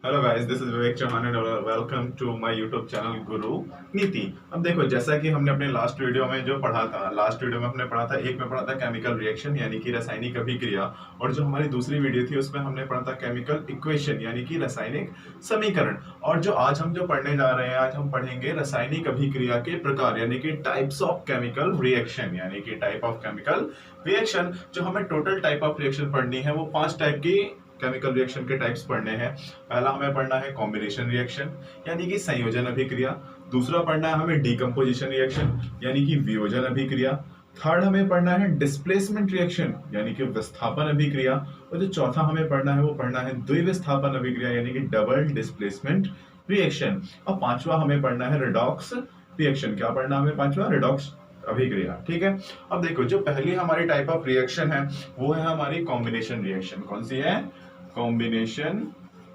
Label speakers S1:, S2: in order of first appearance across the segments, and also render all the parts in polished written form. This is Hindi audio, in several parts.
S1: Hello guys, this is Vivek Chauhan and welcome to my YouTube channel Guru Niti. अब देखो, जैसा कि हमने अपने लास्ट वीडियो में जो पढ़ा था, लास्ट वीडियो में हमने पढ़ा था, एक में पढ़ा था केमिकल रिएक्शन यानी कि रासायनिक अभिक्रिया, और जो हमारी दूसरी वीडियो थी उसमें हमने पढ़ा था केमिकल इक्वेशन यानी कि रासायनिक समीकरण। और जो आज हम जो पढ़ने जा रहे हैं, आज हम पढ़ेंगे रासायनिक अभिक्रिया के प्रकार यानी कि टाइप्स ऑफ केमिकल रिएक्शन यानी कि टाइप ऑफ केमिकल रिएक्शन। जो हमें टोटल टाइप ऑफ रिएक्शन पढ़नी है वो 5 टाइप की केमिकल रिएक्शन के टाइप्स पढ़ने हैं। पहला हमें पढ़ना है कॉम्बिनेशन रिएक्शन यानी कि संयोजन अभिक्रिया। दूसरा पढ़ना है हमें डीकम्पोजिशन रिएक्शन यानी कि वियोजन अभिक्रिया। थर्ड हमें पढ़ना है डिस्प्लेसमेंट रिएक्शन यानी कि विस्थापन अभिक्रिया। और जो चौथा हमें पढ़ना है वो पढ़ना है द्विविस्थापन अभिक्रिया यानी कि डबल डिस्प्लेसमेंट रिएक्शन। और पांचवा हमें पढ़ना है रिडॉक्स रिएक्शन। क्या पढ़ना है हमें पांचवा? रिडॉक्स अभिक्रिया। ठीक है। अब देखो, जो पहली हमारी टाइप ऑफ रिएक्शन है वो है हमारी कॉम्बिनेशन रिएक्शन। कौन सी है? Combination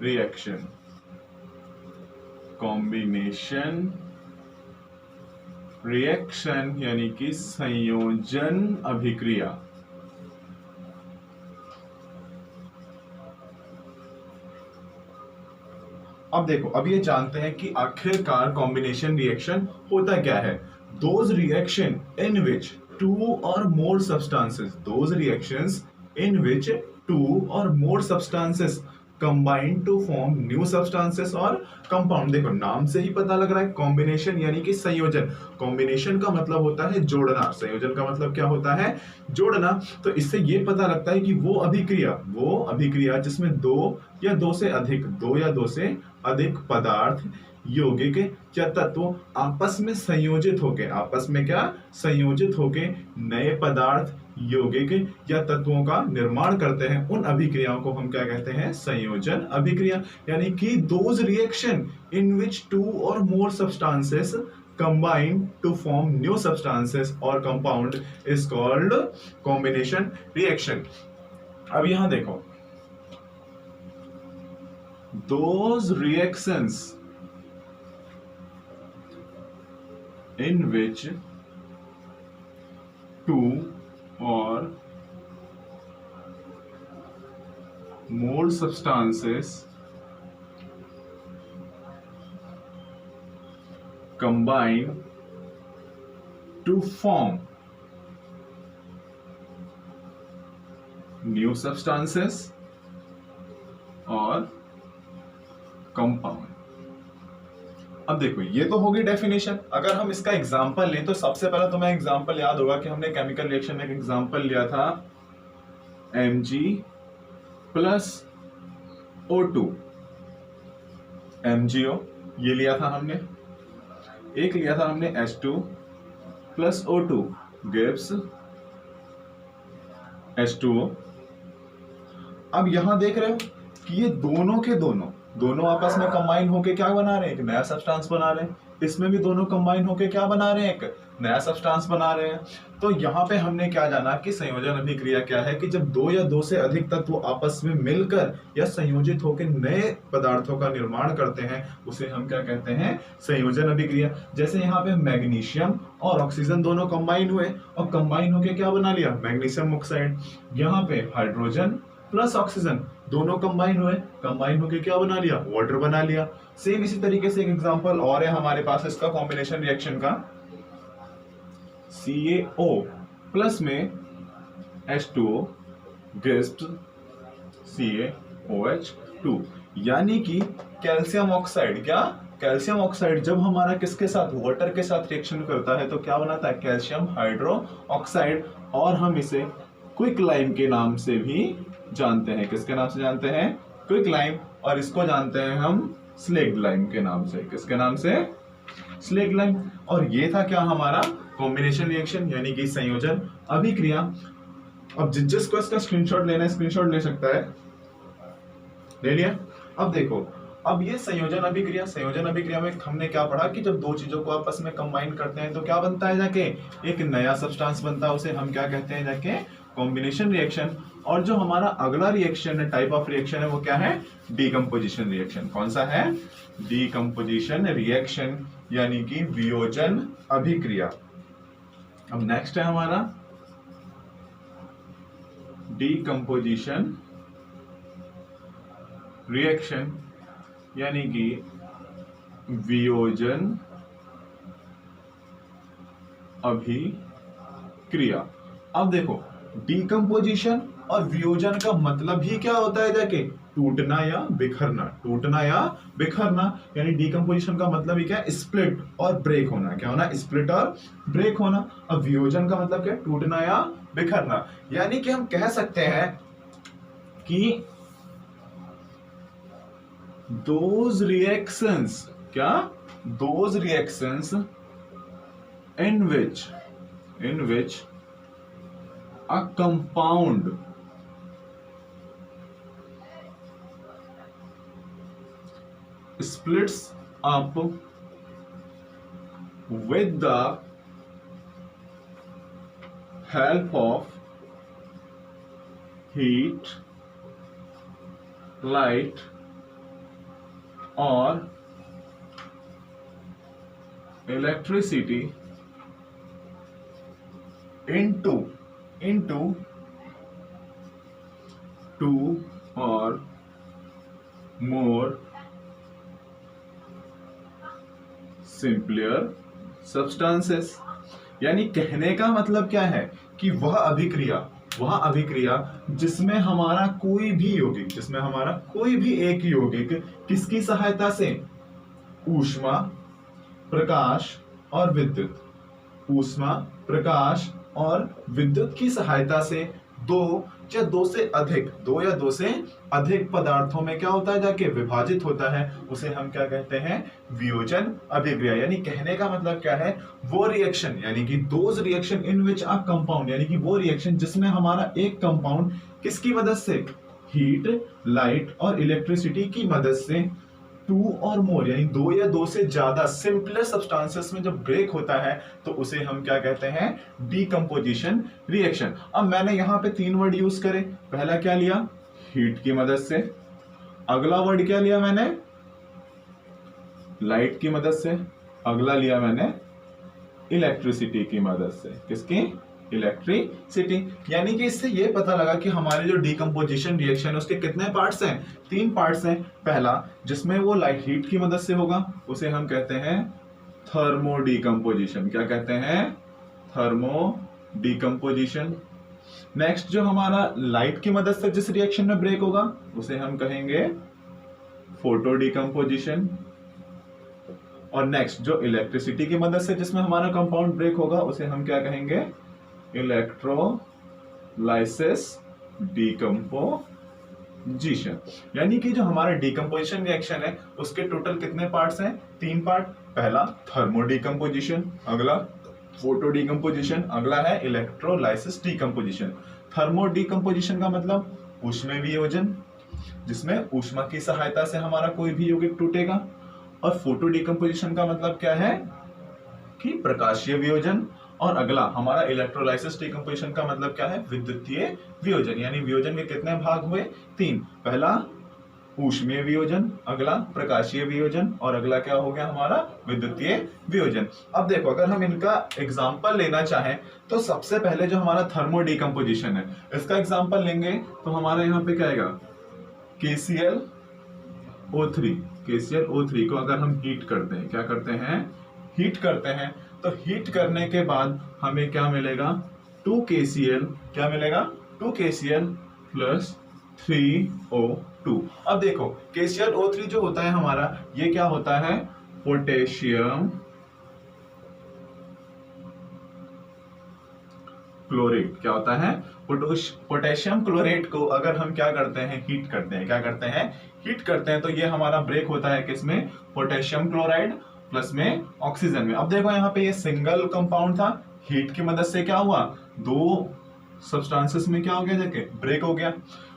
S1: reaction. कॉम्बिनेशन रिएक्शन यानी कि संयोजन अभिक्रिया। अब देखो, अब ये जानते हैं कि आखिरकार कॉम्बिनेशन रिएक्शन होता क्या है। Those reaction in which two or more substances, those reactions in which two or more substances combine to form new substances और compound। देखो, नाम से ही पता लग रहा है कॉम्बिनेशन यानी कि संयोजन। कॉम्बिनेशन का मतलब होता है जोड़ना, संयोजन का मतलब क्या होता है? जोड़ना। तो इससे ये पता लगता है कि वो अभिक्रिया जिसमें दो या दो से अधिक पदार्थ, यौगिक या तत्व आपस में संयोजित होके नए पदार्थ, यौगिक या तत्वों का निर्माण करते हैं। उन अभिक्रियाओं को हम क्या कहते हैं? संयोजन अभिक्रिया। यानी कि those reaction in which two or more substances combine to form new substances or compound is called combination reaction। अब यहां देखो, those reactions in which two or more substances combine to form new substances और कंपाउंड। अब देखो, ये तो होगी डेफिनेशन। अगर हम इसका एग्जांपल लें तो सबसे पहले तुम्हें एग्जांपल याद होगा कि हमने केमिकल रिएक्शन में एक एग्जांपल लिया था Mg प्लस O2, MgO ये लिया था हमने। एक लिया था हमने H2 plus O2 gives H2O। अब यहां देख रहे हो कि ये दोनों के दोनों आपस में कंबाइन होके क्या बना रहे हैं? एक नया सब्सटेंस बना रहे हैं। इसमें भी दोनों कंबाइन होके क्या बना रहे हैं? एक नया सब्सटेंस बना रहे हैं। तो यहाँ पे हमने क्या जाना कि संयोजन अभिक्रिया क्या है कि जब दो या दो से अधिक तत्व आपस में मिलकर या संयोजित होकर नए पदार्थों का निर्माण करते हैं, उसे हम क्या कहते हैं? संयोजन अभिक्रिया। जैसे यहाँ पे मैग्नीशियम और ऑक्सीजन दोनों कंबाइन हुए और कंबाइन होके क्या बना लिया? Magnesium oxide. यहाँ पे हाइड्रोजन प्लस ऑक्सीजन दोनों कंबाइन होके क्या बना लिया? वाटर बना लिया। सेम इसी तरीके से एक एग्जांपल और है हमारे पास इसका कॉम्बिनेशन रिएक्शन का, CaO प्लस में H2O गिव्स CaOH2 यानी कि कैल्शियम ऑक्साइड। क्या? कैल्शियम ऑक्साइड जब हमारा किसके साथ? वाटर के साथ रिएक्शन करता है तो क्या बनाता है? Calcium hydro oxide. और हम इसे क्विक लाइम के नाम से भी जानते हैं। किसके नाम से जानते हैं? Quick lime. और इसको जानते हैं हम स्लेग्ड लाइम के नाम से। किसके नाम से? स्लेग्ड लाइम। और ये था क्या हमारा? कॉम्बिनेशन रिएक्शन यानी कि संयोजन अभिक्रिया। अब जिसको इसका स्क्रीनशॉट लेना है, स्क्रीनशॉट ले सकता है। ले लिया? अब देखो, अब ये संयोजन अभिक्रिया में हमने क्या पढ़ा कि जब दो चीजों को आपस में कंबाइन करते हैं तो क्या बनता है? जाके एक नया सब्सटेंस बनता है। उसे हम क्या कहते हैं? जाके कॉम्बिनेशन रिएक्शन। और जो हमारा अगला रिएक्शन है, टाइप ऑफ रिएक्शन है, वो क्या है? Decomposition reaction. कौन सा है? डीकम्पोजिशन रिएक्शन यानी कि वियोजन अभिक्रिया। अब नेक्स्ट है हमारा डीकम्पोजिशन रिएक्शन यानी कि वियोजन अभिक्रिया। अब देखो डीकम्पोजिशन और वियोजन का मतलब ही क्या होता है, जाके टूटना या बिखरना, टूटना या बिखरना। यानी डीकम्पोजिशन का मतलब ही क्या है, स्प्लिट और ब्रेक होना। क्या होना, स्प्लिट और ब्रेक होना। अब वियोजन का मतलब क्या है, टूटना या बिखरना। यानी कि हम कह सकते हैं कि those reactions, क्या, those reactions in which a compound splits up with the help of heat, light or electricity into two or more simpler substances। यानी कहने का मतलब क्या है कि वह अभिक्रिया जिसमें हमारा कोई भी एक यौगिक किसकी सहायता से, ऊष्मा, प्रकाश और विद्युत, ऊष्मा, प्रकाश और विद्युत की सहायता से दो या दो से अधिक पदार्थों में क्या होता है, जाके विभाजित होता है, उसे हम क्या कहते हैं, वियोजन अभिक्रिया। यानी कहने का मतलब क्या है, वो रिएक्शन, यानी कि those reaction in which a compound, यानी कि वो रिएक्शन जिसमें हमारा एक कंपाउंड किसकी मदद से, हीट, लाइट और इलेक्ट्रिसिटी की मदद से टू और मोर, यानी दो या दो से ज्यादा सिंपलेस्ट सब्सटेंसेस में जब ब्रेक होता है तो उसे हम क्या कहते हैं, डीकंपोजिशन रिएक्शन। अब मैंने यहां पे तीन वर्ड यूज करे। पहला क्या लिया, हीट की मदद से। अगला वर्ड क्या लिया मैंने, लाइट की मदद से। अगला लिया मैंने इलेक्ट्रिसिटी की मदद से। किसकी, इलेक्ट्रिसिटी। यानी कि इससे ये पता लगा कि हमारे जो डीकंपोजिशन रिएक्शन है उसके कितने पार्ट्स हैं, तीन पार्ट्स हैं। पहला जिसमें वो लाइट हीट की मदद से होगा उसे हम कहते हैं थर्मो डीकंपोजिशन। क्या कहते हैं, थर्मो डीकंपोजिशन। नेक्स्ट जो हमारा लाइट की मदद से जिस रिएक्शन में ब्रेक होगा उसे हम कहेंगे फोटो डीकंपोजिशन। और नेक्स्ट जो इलेक्ट्रिसिटी की मदद से जिसमें हमारा कंपाउंड ब्रेक होगा उसे हम क्या कहेंगे, इलेक्ट्रोलाइसिस डीकंपोजिशन। यानी कि जो हमारा डीकंपोजिशन रिएक्शन है उसके टोटल कितने पार्ट्स हैं, तीन पार्ट। पहला थर्मो डीकंपोजिशन, अगला फोटो डीकंपोजिशन, अगला है इलेक्ट्रोलाइसिस डीकंपोजिशन। थर्मो डीकंपोजिशन का मतलब ऊष्मीय वियोजन, जिसमें ऊष्मा की सहायता से हमारा कोई भी यौगिक टूटेगा। और फोटो डीकंपोजिशन का मतलब क्या है कि प्रकाशीय वियोजन। और अगला हमारा इलेक्ट्रोलाइसिस डीकंपोजिशन का मतलब क्या है, विद्युतीय वियोजन। यानी वियोजन के कितने भाग हुए, तीन। पहला ऊष्मीय वियोजन, अगला प्रकाशीय वियोजन और अगला क्या हो गया हमारा, विद्युतीय वियोजन। अब देखो अगर हम इनका एग्जांपल लेना चाहें तो सबसे पहले जो हमारा थर्मो डीकंपोजिशन है इसका एग्जांपल लेंगे तो हमारा यहाँ पे क्या आएगा, KClO3 को अगर हम हीट करते हैं, क्या करते हैं, हीट करते हैं, तो हीट करने के बाद हमें क्या मिलेगा, 2KCl, क्या मिलेगा, 2KCl प्लस 3O2। अब देखो KClO3 जो होता है हमारा, ये क्या होता है, पोटेशियम क्लोरेट। क्या होता है, पोटेशियम क्लोरेट को अगर हम क्या करते हैं, हीट करते हैं, क्या करते हैं, हीट करते हैं, तो ये हमारा ब्रेक होता है किसमें, पोटेशियम क्लोराइड प्लस में ऑक्सीजन में। अब देखो यहाँ पे ये सिंगल कंपाउंड था, हीट की मदद से क्या हुआ, दो सब्सटेंसेस में क्या हो गया, जाके ब्रेक हो गया,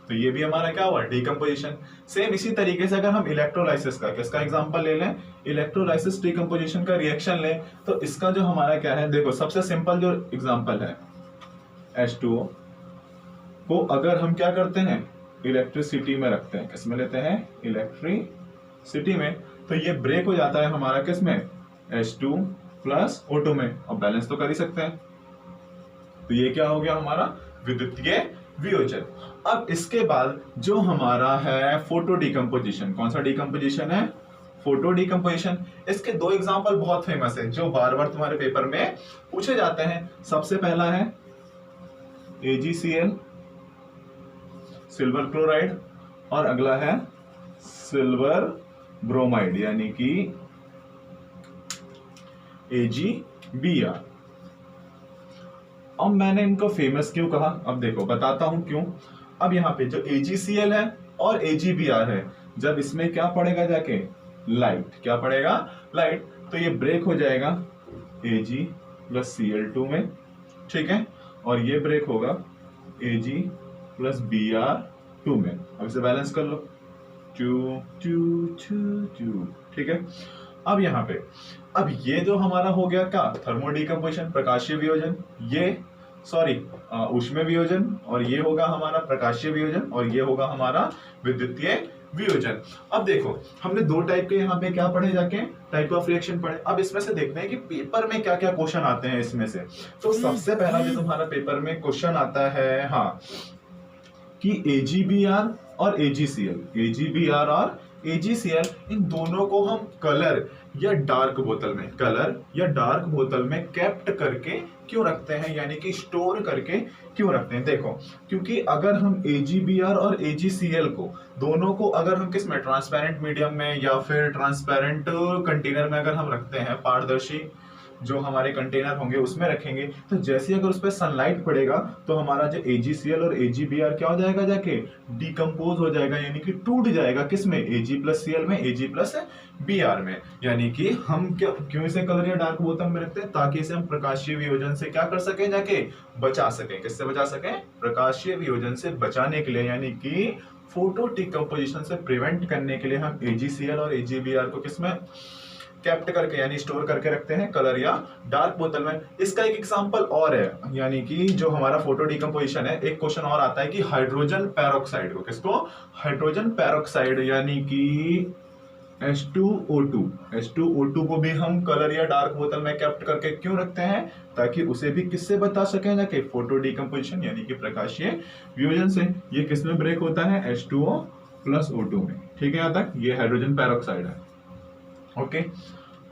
S1: तो ये भी हमारा क्या हुआ, डीकंपोजिशन। सेम इसी तरीके से अगर हम इलेक्ट्रोलाइसिस का किसका एग्जांपल ले लें, इलेक्ट्रोलाइसिस डीकंपोजिशन का रिएक्शन लें, तो इसका जो हमारा क्या है, देखो सबसे सिंपल जो एग्जांपल है, H2O को अगर हम क्या करते हैं, इलेक्ट्रिसिटी में रखते हैं, किसमें लेते हैं, इलेक्ट्रिसिटी में, तो ये ब्रेक हो जाता है हमारा किसमें, H2 प्लस O2 में। अब बैलेंस तो कर ही सकते हैं, तो ये क्या हो गया हमारा, विद्युतीय वियोजन। अब इसके बाद जो हमारा है फोटो डिकम्पोजिशन, कौन सा डिकम्पोजिशन है? Photo decomposition. इसके दो एग्जांपल बहुत फेमस है जो बार बार तुम्हारे पेपर में पूछे जाते हैं। सबसे पहला है AgCl, सिल्वर क्लोराइड, और अगला है सिल्वर ब्रोमाइड यानी कि AgBr। अब मैंने इनको फेमस क्यों कहा, अब देखो बताता हूं क्यों। अब यहाँ पे जो AgCl है और AgBr है, जब इसमें क्या पड़ेगा जाके? लाइट। क्या पड़ेगा? लाइट। तो ये ब्रेक हो जाएगा Ag प्लस Cl2 में, ठीक है, और ये ब्रेक होगा Ag प्लस Br2 में। अब इसे बैलेंस कर लो, 2 2 2 2, ठीक है। अब यहाँ पे अब ये जो हमारा हो गया क्या? थर्मोडिकम्पोजिशन, प्रकाशीय वियोजन। ये ऊष्मीय वियोजन, और ये होगा हमारा प्रकाशीय वियोजन, और ये होगा हमारा विद्युतीय वियोजन। अब देखो हमने दो टाइप के यहाँ पे क्या पढ़े जाके? टाइप ऑफ रिएक्शन पढ़े। अब इसमें से देखते हैं कि पेपर में क्या क्या क्वेश्चन आते हैं इसमें से। तो सबसे पहला जो तुम्हारा पेपर में क्वेश्चन आता है, हाँ, कि AgBr और AgCl इन दोनों को हम कलर या डार्क बोतल में कैप्ट करके क्यों रखते हैं, यानी कि स्टोर करके क्यों रखते हैं? देखो, क्योंकि अगर हम AgBr और AgCl को दोनों को अगर हम किस में, ट्रांसपेरेंट मीडियम में या फिर ट्रांसपेरेंट कंटेनर में अगर हम रखते हैं, पारदर्शी जो हमारे कंटेनर होंगे उसमें रखेंगे, तो जैसे अगर उस पर सनलाइट पड़ेगा तो हमारा जो AgCl और AgBr क्या हो जाएगा जाके? डिकम्पोज हो जाएगा, यानी कि टूट जाएगा। किसमें? Ag प्लस Cl में, Ag प्लस Br में। यानी कि हम क्यों इसे कलर या डार्क बोतल में रखते हैं? ताकि इसे हम प्रकाशीय वियोजन से क्या कर सके जाके? बचा सके। किससे बचा सके? प्रकाशीय वियोजन से बचाने के लिए, यानी कि फोटो डिकम्पोजिशन से प्रिवेंट करने के लिए हम AgCl और AgBr को किसमें कैप्ट करके यानी स्टोर करके रखते हैं? कलर या डार्क बोतल में। इसका एक एग्जांपल और है, यानी कि जो हमारा फोटो डिकम्पोजिशन है, एक क्वेश्चन और आता है कि हाइड्रोजन पेरोक्साइड को, किसको? हाइड्रोजन पेरोक्साइड यानी कि H2O2 को भी हम कलर या डार्क बोतल में कैप्ट करके क्यों रखते हैं? ताकि उसे भी किससे बता सके जाके? फोटो डिकम्पोजिशन यानी कि प्रकाशीय वियोजन से। ये किसमें ब्रेक होता है? H2O प्लस O2 में, ठीक है। यहाँ तक ये हाइड्रोजन पेरोक्साइड है, ओके।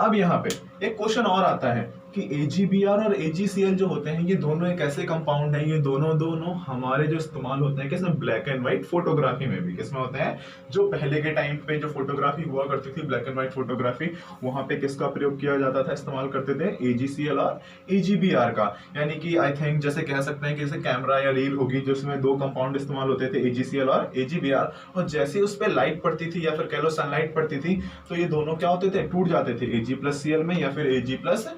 S1: अब यहाँ पे एक क्वेश्चन और आता है कि AgBr और AgCl जो होते हैं, ये दोनों एक ऐसे कंपाउंड हैं, ये दोनों हमारे जो इस्तेमाल होते हैं किसमें? ब्लैक एंड व्हाइट फोटोग्राफी में भी। किसमें होते हैं? जो पहले के टाइम पे जो फोटोग्राफी हुआ करती थी, ब्लैक एंड व्हाइट फोटोग्राफी, वहां पे किसका प्रयोग किया जाता था? इस्तेमाल करते थे AgCl और AgBr का। यानी कि आई थिंक जैसे कह सकते हैं कि जैसे कैमरा या रील होगी जिसमें दो कंपाउंड इस्तेमाल होते थे, AgCl और AgBr, और जैसे उस पर लाइट पड़ती थी या फिर कह लो सनलाइट पड़ती थी, तो ये दोनों क्या होते थे? टूट जाते थे, Ag प्लस Cl में या फिर Ag प्लस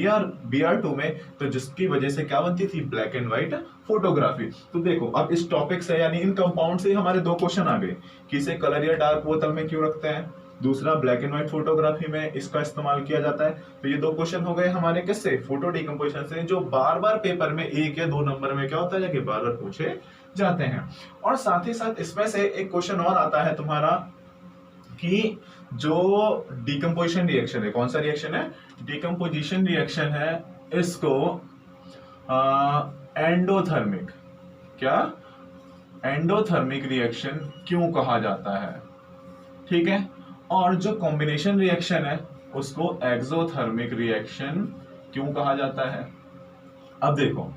S1: Br2 में। तो जिसकी वजह से क्या बनती थी? Black and white photography. तो देखो अब इस टॉपिक से यानी इन कंपाउंड से हमारे दो क्वेश्चन आ गए कि इसे कलर या डार्क बोतल में क्यों रखते हैं, दूसरा ब्लैक एंड व्हाइट फोटोग्राफी में इसका इस्तेमाल किया जाता है। तो ये दो क्वेश्चन हो गए हमारे किससे? फोटो डिकम्पोजिशन से, जो बार बार पेपर में 1 या 2 नंबर में क्या होता है कि बार बार पूछे जाते हैं। और साथ ही साथ इसमें से एक क्वेश्चन और आता है तुम्हारा कि जो डिकम्पोजिशन रिएक्शन है, कौन सा रिएक्शन है? डिकम्पोजिशन रिएक्शन है, इसको एंडोथर्मिक, क्या? एंडोथर्मिक रिएक्शन क्यों कहा जाता है, ठीक है। और जो कॉम्बिनेशन रिएक्शन है उसको एक्सोथर्मिक रिएक्शन क्यों कहा जाता है? अब देखो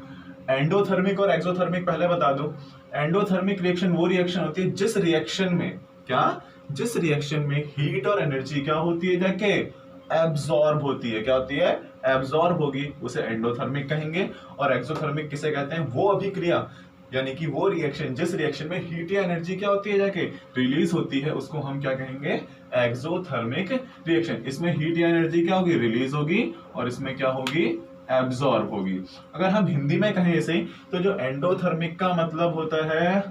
S1: एंडोथर्मिक और एक्सोथर्मिक पहले बता दो। एंडोथर्मिक रिएक्शन वो रिएक्शन होती है जिस रिएक्शन में क्या? जिस रिएक्शन में हीट और एनर्जी क्या होती है जाके? एब्जॉर्ब होती है। क्या होती है? एब्जॉर्ब होगी, उसे एंडोथर्मिक कहेंगे। और एक्सोथर्मिक किसे कहते हैं? वो अभिक्रिया यानी कि वो रिएक्शन जिस रिएक्शन में हीट या एनर्जी क्या होती है जाके? रिलीज होती है, उसको हम क्या कहेंगे? Exothermic reaction. इसमें हीट या एनर्जी क्या होगी? रिलीज होगी, और इसमें क्या होगी? एब्जॉर्ब होगी। अगर हम हिंदी में कहें इसे, तो जो एंडोथर्मिक का मतलब होता है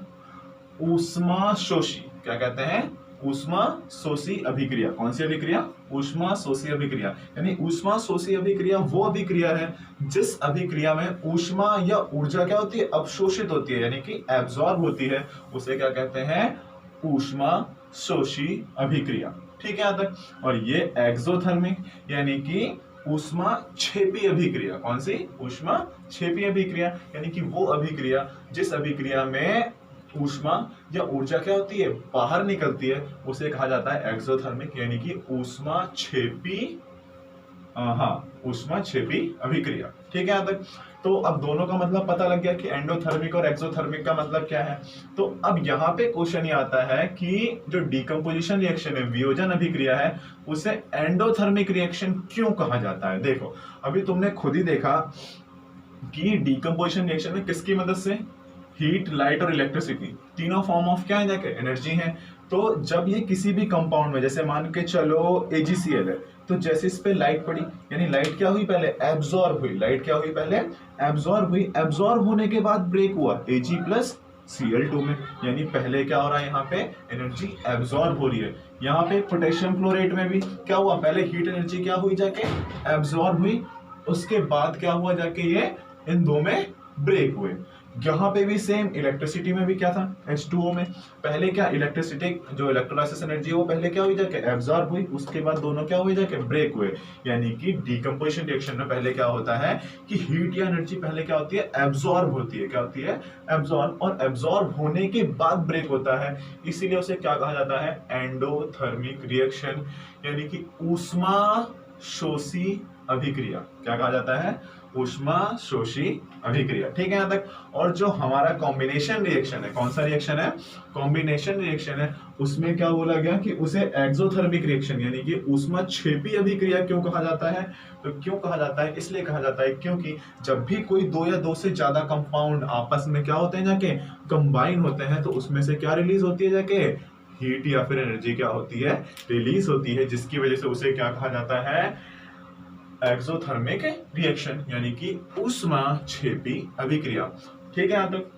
S1: ऊष्मा शोषी। क्या कहते हैं? ऊष्मा शोषी अभिक्रिया। कौन सी अभिक्रिया? ऊष्मा शोषी अभिक्रिया। यानी ऊष्मा शोषी अभिक्रिया वो अभिक्रिया है जिस अभिक्रिया में ऊष्मा या ऊर्जा क्या होती है? अवशोषित होती है, यानी कि एब्जॉर्ब होती है। उसे क्या कहते हैं? ऊष्मा शोषी अभिक्रिया, ठीक है यहाँ तक। और ये एक्सोथर्मिक यानी कि ऊष्मा क्षेपी अभिक्रिया। कौन सी? ऊष्मा क्षेपी अभिक्रिया, यानी कि वो अभिक्रिया जिस अभिक्रिया में ऊष्मा या ऊर्जा क्या होती है, बाहर निकलती है, उसे कहा जाता है एक्सोथर्मिक, यानी कि ऊष्मा क्षेपी ऊष्मा क्षेपी अभिक्रिया। ठीक है, यहां तक तो अब दोनों का मतलब पता लग गया कि एंडोथर्मिक और एक्सोथर्मिक का मतलब क्या है। तो अब यहाँ पे क्वेश्चन ये आता है कि जो डीकम्पोजिशन रिएक्शन है, वियोजन अभिक्रिया है, उसे एंडोथर्मिक रिएक्शन क्यों कहा जाता है। देखो अभी तुमने खुद ही देखा कि डीकम्पोजिशन रिएक्शन में किसकी मदद से, हीट, लाइट और इलेक्ट्रिसिटी, तीनों फॉर्म ऑफ क्या है, एनर्जी है। तो जब ये किसी भी कंपाउंड में, जैसे मान के चलो AgCl है, तो जैसे इस पे लाइट पड़ी, यानी लाइट क्या हुई, पहले एब्जॉर्ब हुई, लाइट क्या हुई, पहले एब्जॉर्ब हुई, एब्जॉर्ब होने के बाद ब्रेक हुआ Ag+Cl2 में, यानी पहले क्या हो रहा है, यहाँ पे एनर्जी एब्जॉर्ब हो रही है। यहाँ पे पोटेशियम क्लोरेट में भी क्या हुआ, पहले हीट एनर्जी क्या हुई, जाके एब्जॉर्ब हुई, उसके बाद क्या हुआ, जाके ये इन दो में ब्रेक हुए। यहाँ पे भी सेम, इलेक्ट्रिसिटी में भी क्या था, H2O में पहले क्या, इलेक्ट्रिसिटी जो इलेक्ट्रोलाइसिस एनर्जी है वो पहले क्या हुई, जाके एब्जॉर्ब हुई, उसके बाद दोनों क्या हुए, जाके ब्रेक हुए। यानी कि डीकम्पोजिशन रिएक्शन में पहले क्या होता है कि हीट या एनर्जी पहले क्या होती है, एब्जॉर्ब होती है। क्या होती है, एब्जॉर्ब, और एब्जॉर्ब होने के बाद ब्रेक होता है, इसीलिए उसे क्या कहा जाता है, एंडोथर्मिक रिएक्शन, यानी कि ऊष्मा शोषी अभिक्रिया। क्या कहा जाता है, ऊष्मा शोषी अभिक्रिया। ठीक है यहाँ तक। और जो हमारा कॉम्बिनेशन रिएक्शन है, कौन सा रिएक्शन है, कॉम्बिनेशन रिएक्शन है, उसमें क्या बोला गया कि उसे एक्सोथर्मिक रिएक्शन यानी कि ऊष्मा क्षेपी अभिक्रिया क्यों कहा जाता है। तो क्यों कहा जाता है, इसलिए कहा जाता है क्योंकि जब भी कोई दो या दो से ज्यादा कंपाउंड आपस में क्या होते हैं, जाके कंबाइन होते हैं, तो उसमें से क्या रिलीज होती है, जाके हीट या फिर एनर्जी क्या होती है, रिलीज होती है, जिसकी वजह से उसे क्या कहा जाता है, एक्सोथर्मिक रिएक्शन, यानी कि ऊष्मा क्षेपी अभिक्रिया। ठीक है, यहाँ तक।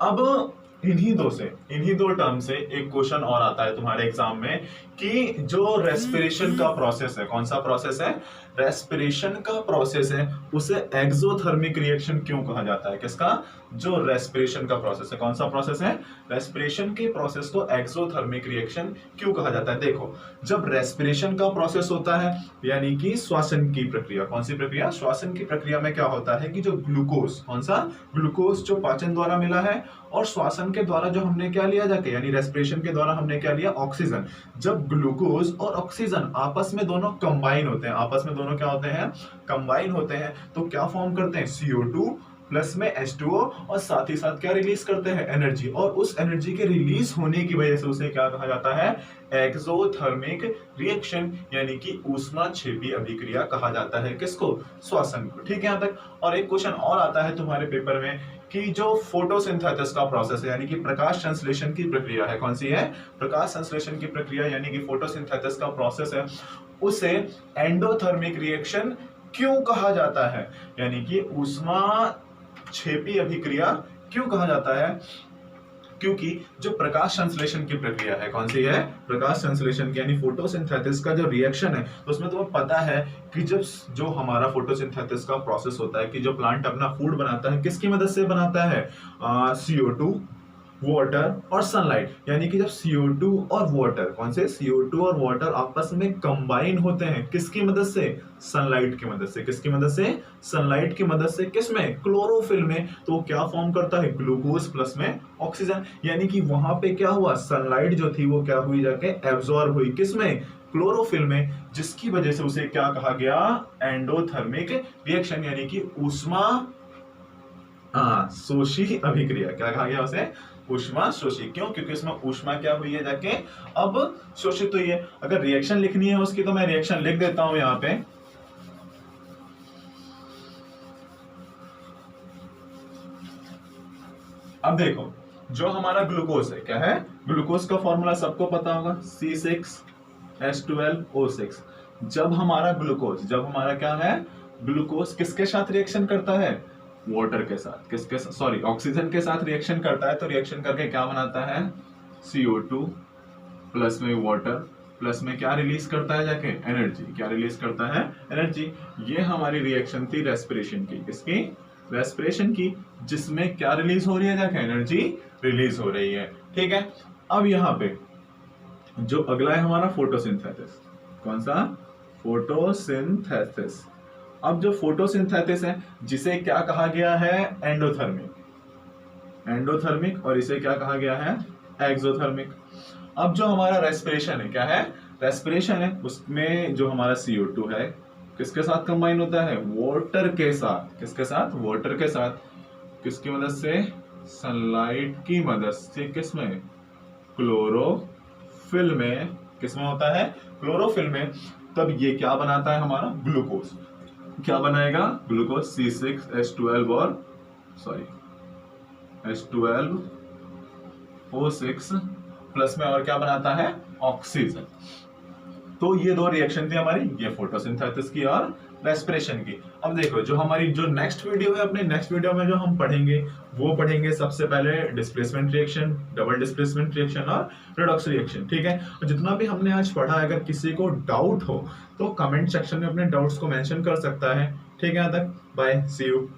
S1: अब इन्हीं दो टर्म से एक क्वेश्चन और आता है तुम्हारे एग्जाम में कि जो रेस्पिरेशन का प्रोसेस है, कौन सा प्रोसेस है, रेस्पिरेशन का प्रोसेस है, उसे एक्सोथर्मिक रिएक्शन क्यों कहा जाता है। किसका, जो रेस्पिरेशन का प्रोसेस है, कौन सा प्रोसेस है, रेस्पिरेशन के प्रोसेस को एक्सोथर्मिक रिएक्शन क्यों कहा जाता है। देखो जब रेस्पिरेशन का प्रोसेस होता है, यानी कि श्वसन की प्रक्रिया, कौन सी प्रक्रिया, श्वसन की प्रक्रिया में क्या होता है कि जो ग्लूकोज, कौन सा, ग्लूकोज जो पाचन द्वारा मिला है, और श्वसन के द्वारा जो हमने क्या लिया, जाके यानी रेस्पिरेशन के द्वारा हमने क्या लिया, ऑक्सीजन। जब ग्लूकोज और ऑक्सीजन आपस में दोनों कंबाइन होते हैं, आपस में दोनों क्या होते हैं, कंबाइन होते हैं, तो क्या फॉर्म करते हैं, CO2 प्लस में H2O, और साथ ही साथ क्या रिलीज करते हैं, एनर्जी। और उस एनर्जी के रिलीज होने की वजह से उसे क्या कहा जाता है, एक्सोथर्मिक रिएक्शन, यानी कि ऊष्मा क्षेपी अभिक्रिया कहा जाता है। किसको, श्वसन को। ठीक है यहाँ तक। और एक क्वेश्चन और आता है तुम्हारे पेपर में कि जो फोटोसिंथेसिस का प्रोसेस है, यानी कि प्रकाश संश्लेषण की प्रक्रिया है, कौन सी है, प्रकाश संश्लेषण की प्रक्रिया, यानी कि फोटोसिंथेसिस का प्रोसेस है, उसे एंडोथर्मिक रिएक्शन क्यों कहा जाता है, यानी कि ऊष्मा क्षेपी अभिक्रिया क्यों कहा जाता है। क्योंकि जो प्रकाश संश्लेषण की प्रक्रिया है, कौन सी है, प्रकाश संश्लेषण की, यानी फोटोसिंथेसिस का जो रिएक्शन है, तो उसमें तुम्हें पता है कि जब जो हमारा फोटोसिंथेसिस का प्रोसेस होता है, कि जो प्लांट अपना फूड बनाता है, किसकी मदद से बनाता है, CO2, वाटर और सनलाइट, यानी कि जब CO2 और वाटर, कौन से, CO2 और वाटर आपस में कंबाइन होते हैं, किसकी मदद से, सनलाइट की मदद से। किसकी मदद से, सनलाइट की मदद से। किसमें, क्लोरोफिल में। तो क्या फॉर्म करता है, ग्लूकोज प्लस में ऑक्सीजन, यानी कि वहां पे क्या हुआ, सनलाइट जो थी वो क्या हुई, जाके एब्जॉर्ब हुई, किसमें, क्लोरोफिल में, जिसकी वजह से उसे क्या कहा गया, एंडोथर्मिक रिएक्शन, यानी कि ऊष्मा शोषी अभिक्रिया। क्या कहा गया उसे, ऊष्मा शोषी। क्यों, क्योंकि इसमें ऊष्मा क्या हुई है, जाके अब शोषित हुई है। अगर रिएक्शन लिखनी है उसकी तो मैं रिएक्शन लिख देता हूं यहां पे। अब देखो जो हमारा ग्लूकोज है, क्या है, ग्लूकोज का फॉर्मूला सबको पता होगा, C6H12O6। जब हमारा ग्लूकोज, जब हमारा क्या है, ग्लूकोज किसके साथ रिएक्शन करता है, वाटर के साथ, किसके, सॉरी, ऑक्सीजन के साथ रिएक्शन करता है, तो रिएक्शन करके क्या बनाता है, CO2 प्लस में वाटर प्लस में क्या रिलीज करता है, जाके एनर्जी। क्या रिलीज करता है, एनर्जी। ये हमारी रिएक्शन थी रेस्पिरेशन की, किसकी, रेस्पिरेशन की, जिसमें क्या रिलीज हो रही है, जाके एनर्जी रिलीज हो रही है। ठीक है। अब यहाँ पे जो अगला है हमारा फोटोसिंथेसिस, कौन सा, फोटोसिंथेसिस। अब जो फोटोसिंथेसिस है, जिसे क्या कहा गया है, एंडोथर्मिक, एंडोथर्मिक, और इसे क्या कहा गया है, एक्सोथर्मिक। अब जो हमारा रेस्पिरेशन है, क्या है, रेस्पिरेशन है, उसमें जो हमारा CO2 है किसके साथ कंबाइन होता है, वाटर के साथ। किसके साथ, वाटर के साथ। किसकी मदद से, सनलाइट की मदद से। किसमें, क्लोरोफिल में। किसमें होता है, क्लोरोफिल में। तब ये क्या बनाता है, हमारा ग्लूकोज। क्या बनाएगा, ग्लूकोज, C6H12 और सॉरी H12O6 प्लस में, और क्या बनाता है, ऑक्सीजन। तो ये दो रिएक्शन थी हमारी, ये फोटोसिंथेसिस की और रेस्पिरेशन की। अब देखो जो हमारी जो नेक्स्ट वीडियो है, अपने नेक्स्ट वीडियो में जो हम पढ़ेंगे वो पढ़ेंगे सबसे पहले displacement reaction, double displacement reaction और रेडॉक्स रिएक्शन। ठीक है, और जितना भी हमने आज पढ़ा, अगर किसी को डाउट हो तो कमेंट सेक्शन में अपने डाउट्स को मेंशन कर सकता है। ठीक है, तक बाय, सी यू।